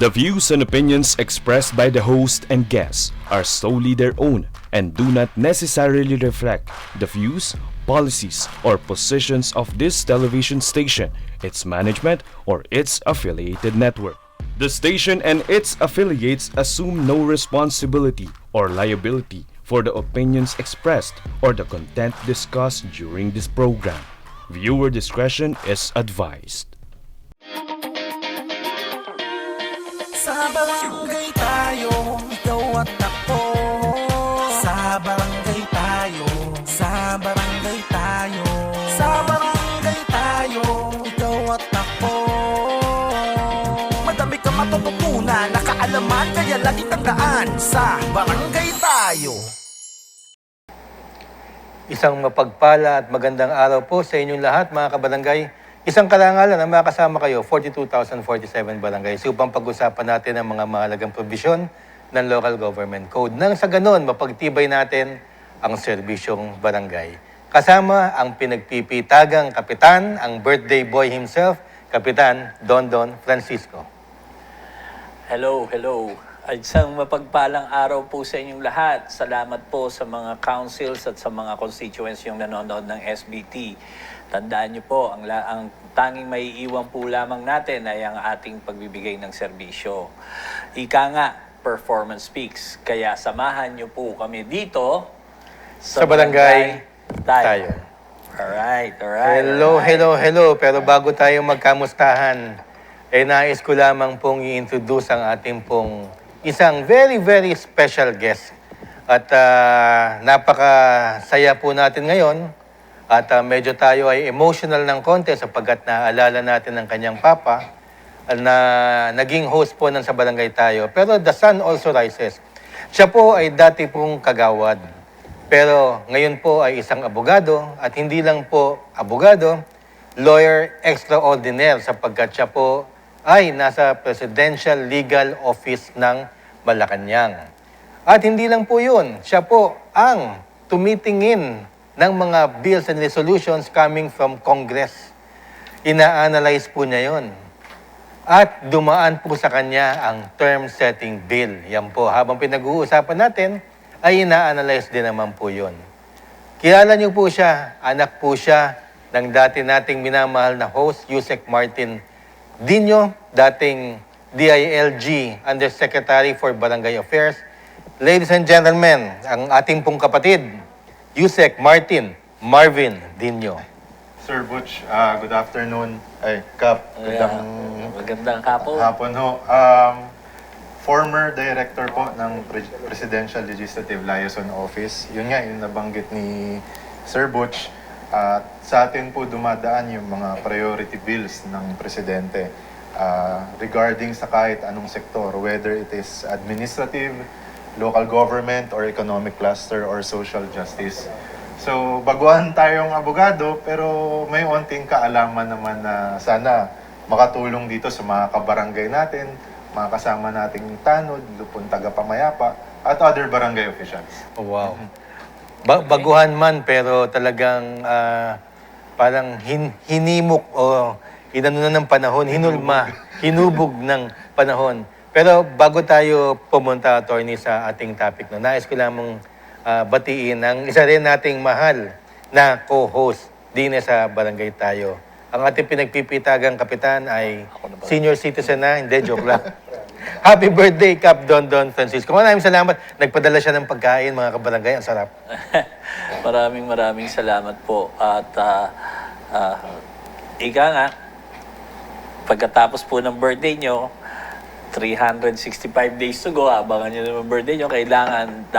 The views and opinions expressed by the host and guests are solely their own and do not necessarily reflect the views, policies, or positions of this television station, its management, or its affiliated network. The station and its affiliates assume no responsibility or liability for the opinions expressed or the content discussed during this program. Viewer discretion is advised. Sa barangay tayo, ikaw at ako. Sa barangay tayo, sa barangay tayo. Sa barangay tayo, ikaw at ako. Madami kang matututunan, nakaalaman, kaya lagi tandaan. Sa barangay tayo. Isang mapagpala at magandang araw po sa inyong lahat, mga kabarangay. Isang karangalan na makasama kayo, 42,047 barangays, upang pag-usapan natin ang mga mahalagang probisyon ng Local Government Code. Nang sa ganon, mapagtibay natin ang serbisyong barangay. Kasama ang pinagpipitagang kapitan, ang birthday boy himself, Kapitan Dondon Francisco. Hello. Isang mapagpalang araw po sa inyong lahat. Salamat po sa mga councils at sa mga constituents yung nanonood ng SBT. Tandaan niyo po, ang tanging may iwan po lamang natin ay ang ating pagbibigay ng serbisyo. Ika nga, performance speaks. Kaya samahan niyo po kami dito Sa barangay tayo. Alright. Hello. Pero bago tayo magkamustahan, nais ko lamang pong i-introduce ang ating pong isang very special guest. At napakasaya po natin ngayon. At medyo tayo ay emotional ng konti sapagkat naaalala natin ang kanyang papa na naging host po ng Sa Barangay Tayo. Pero the sun also rises. Siya po ay dati pong kagawad. Pero ngayon po ay isang abogado at hindi lang po abogado, lawyer extraordinaire sapagkat siya po ay nasa Presidential Legal Office ng Malacanang. At hindi lang po yun, siya po ang tumitingin ng mga bills and resolutions coming from Congress. Ina-analyze po niya yun. At dumaan po sa kanya ang term setting bill. Yan po, habang pinag-uusapan natin, ay ina-analyze din naman po yun. Kilala niyo po siya, anak po siya ng dati nating minamahal na host, Yusek Martin Dino, dating DILG Undersecretary for Barangay Affairs. Ladies and gentlemen, ang ating pong kapatid, Yusek Marvin Dino. Sir Butch, good afternoon. Ay, Kap, Magandang hapon. hapon ho. Former director po ng Presidential Legislative Liaison Office. Yun nga, yung nabanggit ni Sir Butch. Sa atin po dumadaan yung mga priority bills ng Presidente regarding sa kahit anong sektor, whether it is administrative, local government, or economic cluster, or social justice. So, baguhan tayong abogado, pero may onting kaalaman naman na sana makatulong dito sa mga kabarangay natin, mga kasama nating tanod, lupon taga-pamayapa, at other barangay officials. Oh, wow. Baguhan man, pero talagang parang hinimok o inano na ng panahon, hinubog ng panahon. Pero bago tayo pumunta, attorney, sa ating topic, nais ko lamang batiin ang isa rin nating mahal na co-host din sa Barangay Tayo. Ang ating pinagpipitagang kapitan ay senior citizen na, hindi, joke lang. Happy birthday, Kap Dondon Francisco. Maraming salamat. Nagpadala siya ng pagkain, mga kabarangay. Ang sarap. Maraming salamat po. At ika nga, pagkatapos po ng birthday nyo, 365 days to go, abangan nyo naman birthday nyo, kailangan,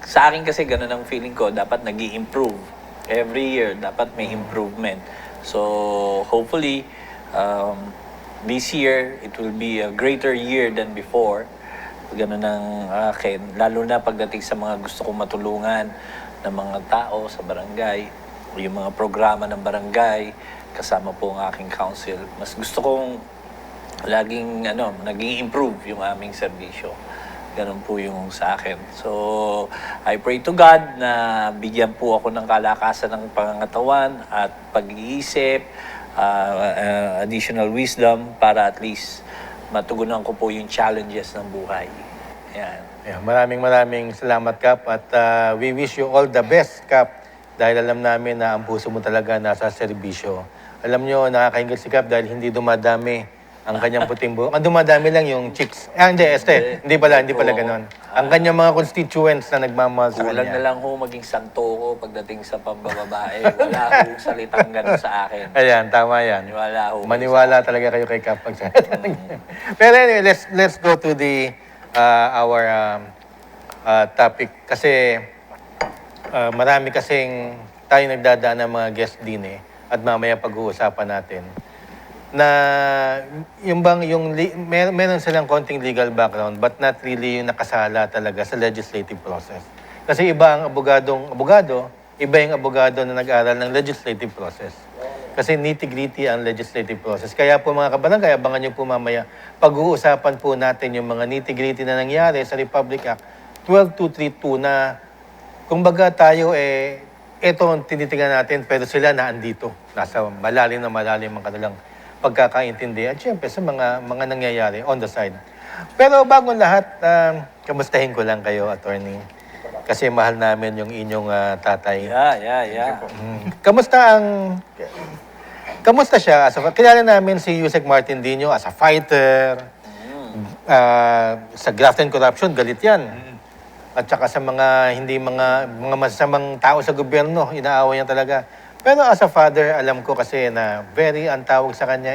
sa akin kasi ganun ang feeling ko, dapat nag-i-improve. Every year, dapat may improvement. So, hopefully, this year, it will be a greater year than before. Ganun ang akin. Lalo na pagdating sa mga gusto kong matulungan ng mga tao sa barangay, yung mga programa ng barangay, kasama po ang aking council. Mas gusto kong laging naging-improve yung aming serbisyo. Ganun po yung sa akin. So, I pray to God na bigyan po ako ng kalakasan ng pangangatawan at pag-iisip, additional wisdom para at least matugunan ko po yung challenges ng buhay. Yan. Yeah, maraming salamat, Kap. At we wish you all the best, Kap. Dahil alam namin na ang puso mo talaga nasa serbisyo. Alam nyo, nakakaingit si Kap dahil hindi dumadami ang kanyang puting buhok. Ang dumadami lang yung chicks. Hindi, Hindi pala ganon. Ang kanyang mga constituents na nagmamahal sa Kulang na kanya. lang ho maging santo ko pagdating sa pambababae. Wala ho salitang ganun sa akin. Ayan, tama yan. Maniwala ho. Maniwala talaga kayo kay Kap. Pero anyway, let's go to the our topic. Kasi marami kasing tayo nagdadaan ng mga guest din at mamaya pag-uusapan natin na meron silang konting legal background but not really yung nakasala talaga sa legislative process. Kasi iba ang abogado, iba yung abogado na nag-aral ng legislative process. Kasi nitty-gritty ang legislative process. Kaya po mga kabarangay, abangan nyo po mamaya, pag-uusapan po natin yung mga nitty-gritty na nangyari sa Republic Act 12232 na kumbaga tayo ito ang tinitingnan natin pero sila naandito. Nasa malalim ang kanilang pagkakaintindi at syempre sa mga nangyayari on the side. Pero bago lahat, kamustahin ko lang kayo, attorney. Kasi mahal namin yung inyong tatay. Yeah. Kamusta siya? Kilala namin si Yusek Martin Dino as a fighter. Sa graft and corruption, galit yan. At saka sa mga masasamang tao sa gobyerno, inaaway niya talaga. Pero as a father, alam ko kasi na very ang tawag sa kanya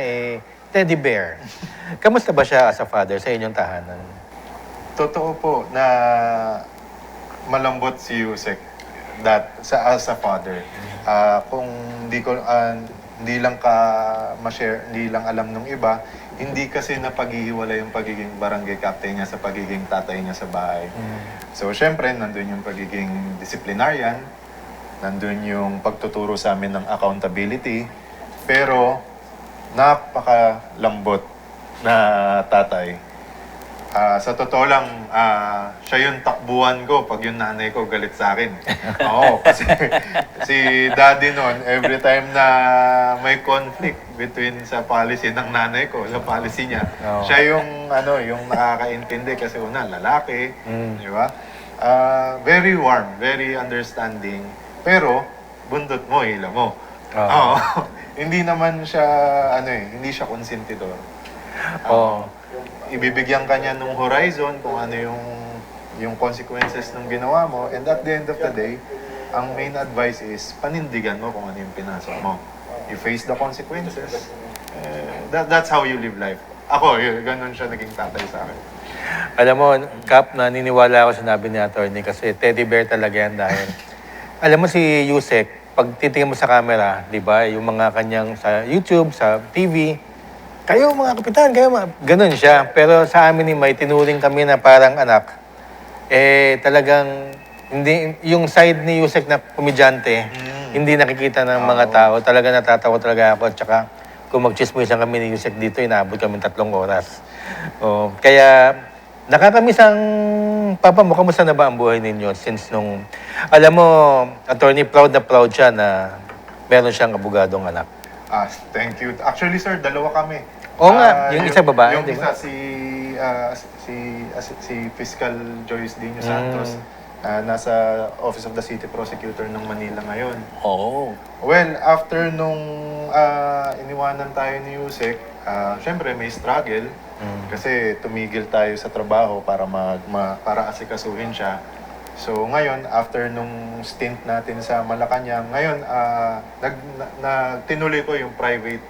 teddy bear. Kamusta ba siya as a father sa inyong tahanan? Totoo po na malambot si Yusek as a father. Kung hindi lang ma-share, hindi lang alam nung iba, hindi kasi napaghihiwalay yung pagiging barangay captain niya sa pagiging tatay niya sa bahay. So, syempre, nandun yung pagiging disciplinarian, nandun yung pagtuturo sa amin ng accountability, pero napakalambot na tatay. Sa totoo lang, siya yung takbuhan ko pag yung nanay ko galit sa akin. Oo, kasi si daddy noon, every time na may conflict between sa policy ng nanay ko, sa policy niya, siya yung nakakaintindi kasi una, lalaki, di ba? Very warm, very understanding, pero bundot mo, hila mo. Oo. Hindi naman siya, hindi siya konsentidor. Ibibigyan ka niya ng horizon kung ano yung consequences ng ginawa mo. And at the end of the day, ang main advice is panindigan mo kung ano yung pinasok mo. You face the consequences. That's how you live life. Ako, ganun siya naging tatay sa akin. Alam mo, Kap, naniniwala ako sinabi ni attorney kasi teddy bear talaga yan dahil alam mo si Yusek, pag titingin mo sa camera, di ba, yung mga kanyang sa YouTube, sa TV, kayo mga kapitan, ganun siya. Pero sa amin ni May, tinuring kami na parang anak. Talagang, hindi, yung side ni Yusek na komedyante, hindi nakikita ng mga tao. Talaga natatawa talaga ako. At saka, kung mag-chismisan kami ni Yusek dito, inaabot kami 3 oras. Kaya, nakakamiss ang papa mo. Kamusta na ba ang buhay ninyo since nung, alam mo, attorney, proud siya na meron siyang abogadong anak. Thank you. Actually, sir, dalawa kami. Oo nga, yung isa babae, yung di ba? isa si Fiscal Joyce Dino Santos, nasa Office of the City Prosecutor ng Manila ngayon. Well, after nung iniwanan tayo ni Yusek, syempre may struggle kasi tumigil tayo sa trabaho para asikasuhin siya. So ngayon, after nung stint natin sa Malacanang, ngayon tinuloy ko yung private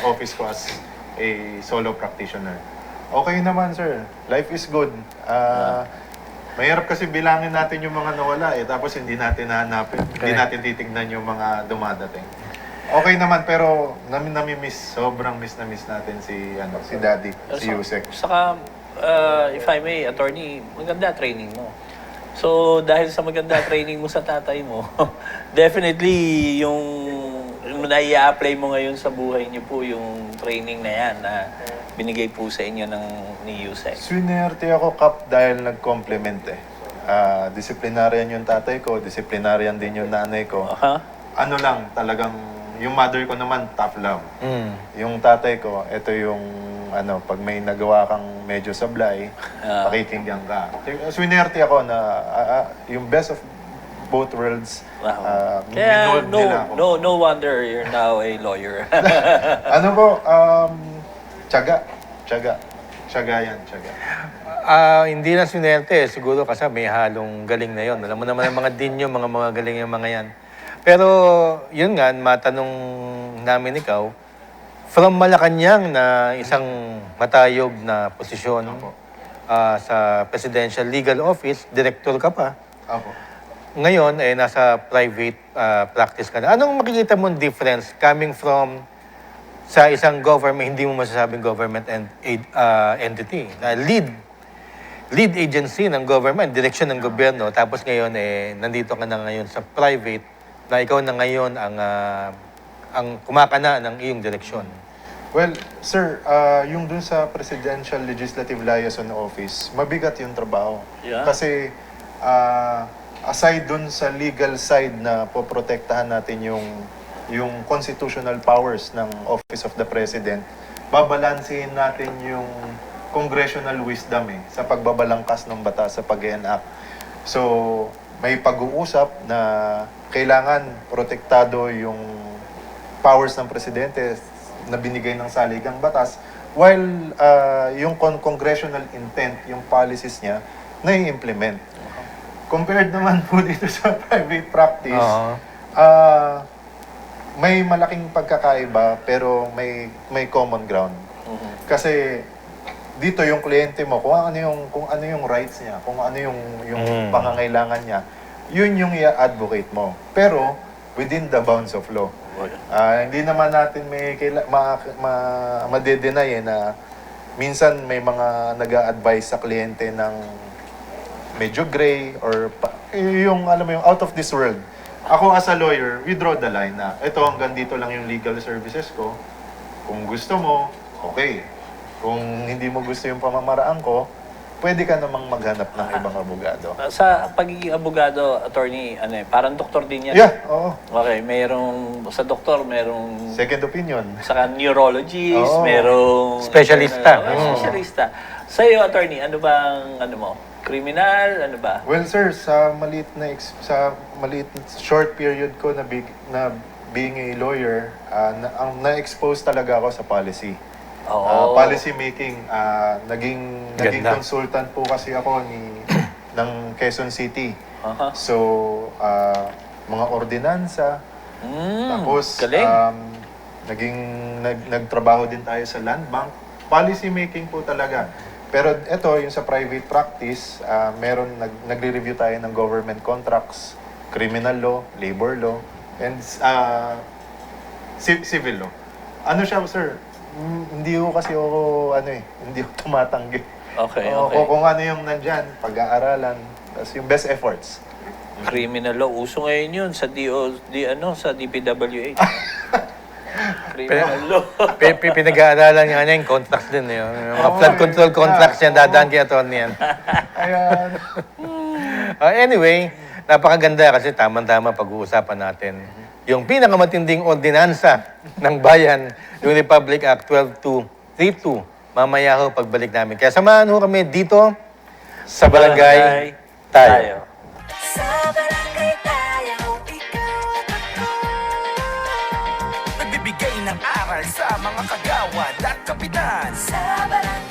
office ko as a solo practitioner. Okay naman, sir. Life is good. Mahirap kasi bilangin natin yung mga nawala tapos hindi natin nahanapin. Hindi natin titignan yung mga dumadating. Okay naman, pero nami-miss, sobrang miss natin si Daddy, si Yusek. Saka, if I may, attorney, maganda training mo. So, dahil sa maganda training mo sa tatay mo, definitely yung nai-apply mo ngayon sa buhay niyo po yung training na yan na binigay po sa inyo ni Yusek. Swinerte ako, Kap, dahil nag-complement Disciplinarian yung tatay ko, disciplinarian din yung nanay ko. Ano lang, talagang yung mother ko naman, tough love. Mm. Yung tatay ko, ito yung pag may nagawa kang medyo sablay, pakikinggan ka. Swinerte ako na yung best of both worlds, Wow. Kaya minold nila ako. no wonder you're now a lawyer. Ano po, tiyaga. Tiyaga yan, tiyaga. Hindi na sinerte, siguro kasi may halong galing na yon. Alam mo naman ang mga dinyo, mga galing yung mga yan. Pero yun nga, matanong namin ikaw, from Malacanang na isang matayog na posisyon sa Presidential Legal Office, director ka pa. Apo. Ngayon, nasa private practice ka na. Anong makikita mong difference coming from sa isang government, hindi mo masasabing government entity, lead agency ng government, direksyon ng gobyerno, tapos ngayon, nandito ka na ngayon sa private, na ikaw na ngayon ang kumakana ng iyong direksyon. Well, sir, yung dun sa Presidential Legislative Liaison Office, mabigat yung trabaho. Yeah. Kasi aside dun sa legal side na poprotektahan natin yung constitutional powers ng Office of the President, babalansin natin yung congressional wisdom sa pagbabalangkas ng batas sa pag-enact. So, may pag-uusap na kailangan protektado yung powers ng presidente na binigay ng saligang batas, while yung congressional intent, yung policies niya, na-implement. Compared naman po dito sa private practice, may malaking pagkakaiba pero may common ground. Kasi dito yung kliyente mo, kung ano yung rights niya, kung ano yung pangangailangan niya, yun yung i-advocate mo. Pero within the bounds of law. Hindi naman natin madedenay na minsan may mga nag-a-advise sa kliyente ng medyo gray or yung alam mo yung out of this world. Ako as a lawyer, we draw the line na ito hanggang dito lang yung legal services ko. Kung gusto mo, okay. Kung hindi mo gusto yung pamamaraan ko, pwede ka namang maghanap ng ibang abogado. Sa pagiging abogado, attorney, parang doktor din yan. Yeah, oo. Okay, sa doktor, merong Second opinion. saka neurologist, Oo. merong Specialista. Specialista. Sa iyo, attorney, ano bang criminal, ano ba? Well, sir, sa maliit short period ko na being a lawyer, na-expose talaga ako sa policy. Policy making, naging Ganda. consultant po kasi ako ng Quezon City. So, mga ordinansa, tapos galing. nagtrabaho din tayo sa land bank. Policy making po talaga. Pero ito, yung sa private practice, nagre-review tayo ng government contracts, criminal law, labor law, and civil law. Ano siya, sir? Hindi ko kasi hindi ko tumatanggi. Okay. Kung ano yung nandyan, pag-aaralan, tapos yung best efforts. Criminal law. Uso ngayon yun sa sa DPWH. Criminal law. Pinag-aaralan nga niya yung contracts din. Yung mga flood control contracts yan, dadaan kay attorney yan. Ayan. Anyway, napakaganda kasi tamang-tama pag-uusapan natin yung pinakamatinding ordinansa ng bayan, yung Republic Act 12232. Mamaya ho pagbalik namin. Kaya samahan ho kami dito sa Barangay Tayo. Sa barangay tayo, ikaw at ako. Nagbibigay ng aral sa mga kagawad at kapitan. Sa barangay